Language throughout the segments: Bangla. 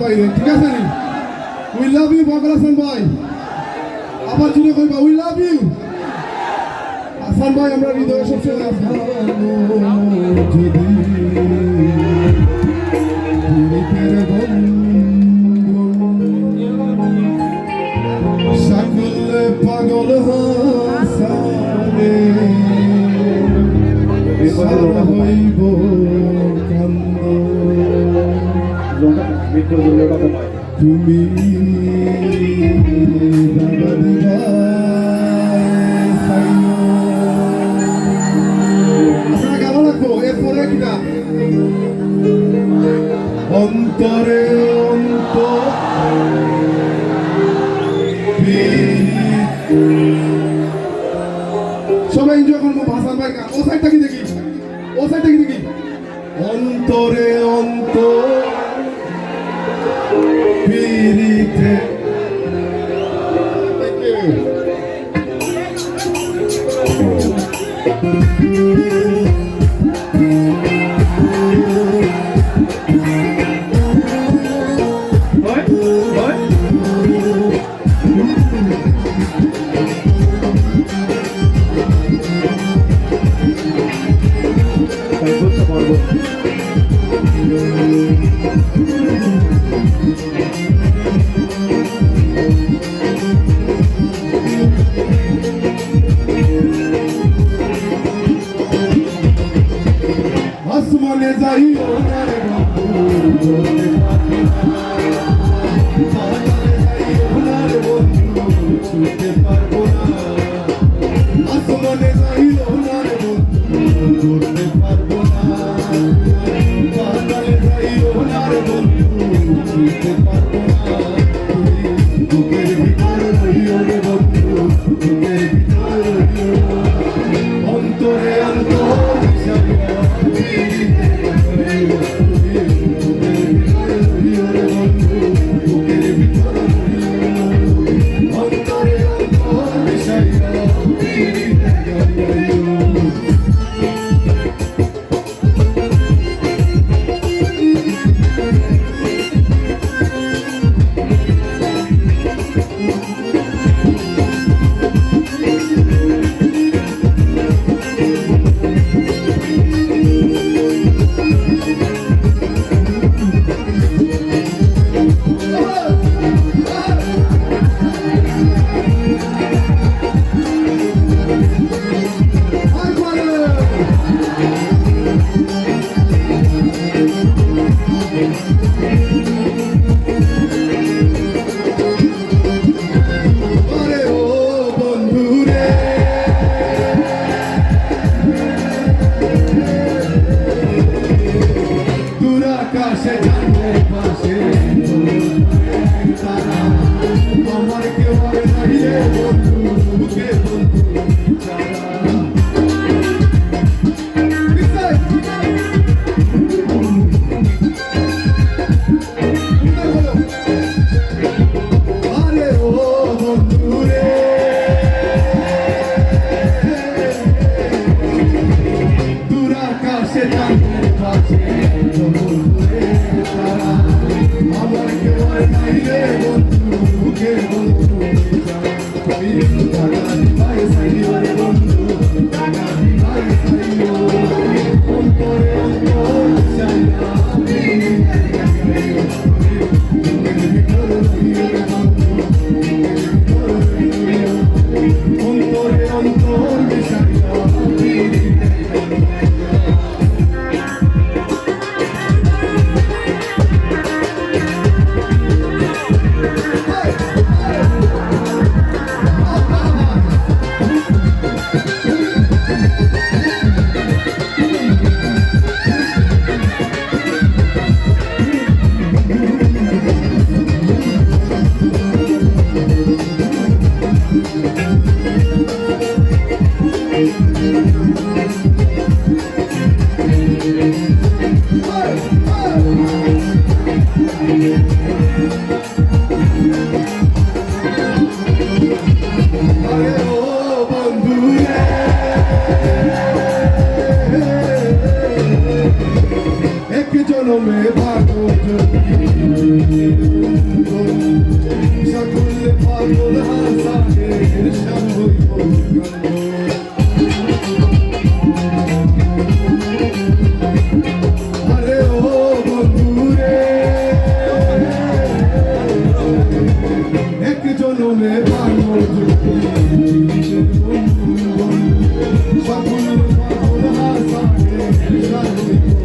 ভাই রে, ঠিক আছে নি? উই লাভ ইউ পাগল হাসান ভাই। আবার জুড়ে কইবা উই লাভ ইউ হাসান ভাই। আমরা হৃদয়ে সবসময় আছি। সাকলে পাগল হাসানে সারা হইব কান্দ তুমি আপনারা কেমন লাগবো এরপরে কিনা অন্তরে অন্তর সবাই এনজয় করবো ভাষার ভাই ও সাইডটা কি দেখি ও সাইডটা কি দেখি অন্তরে অন্তর পিরিতে আসমানে যাই ওনারে বন্ধু ছুটতে পারবো না আসমানে যাই ওনারে বন্ধু করতে পারবো না পাতালে যাই ওনারে বন্ধু ছুটতে পারবো না বুকের ভিতরে রইও রে বন্ধু বুকের ভিতরে রইও অন্তরে অন্তর আমার কেউ নাই রে বন্ধু বুকে বন্ধু আরে ও বন্ধু রে দূর আকাশে চাঁদের পাশে আমার কেউ নাই রে বন্ধু বুকে বন্ধু টাকা দিবাই সাইও রে বন্ধু টাকা দিবাই সাইও অন্তরে অন্তর চাইয়া অন্তরে অন্তর চাইয়া জনমে ভাগ্য যদি সকলে পাগল হাসানের শান হইব আরে ও বন্ধুরে এক জনমে ভাঙো যদি সকলে পাগল হাসানের শান হইব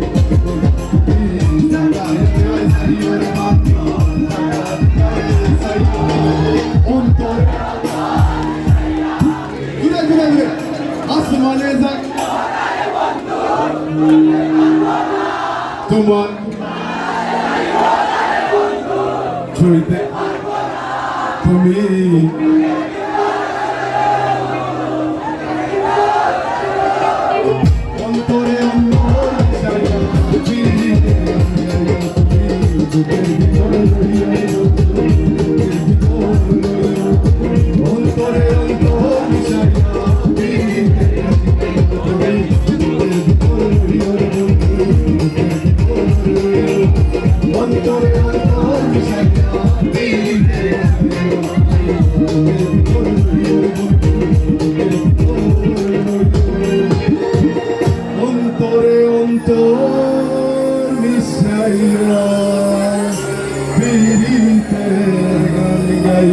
তোমার ছুঁইতে তুমি অন্তরে অন্তর মিশাইয়া পীড়িতের গান গাই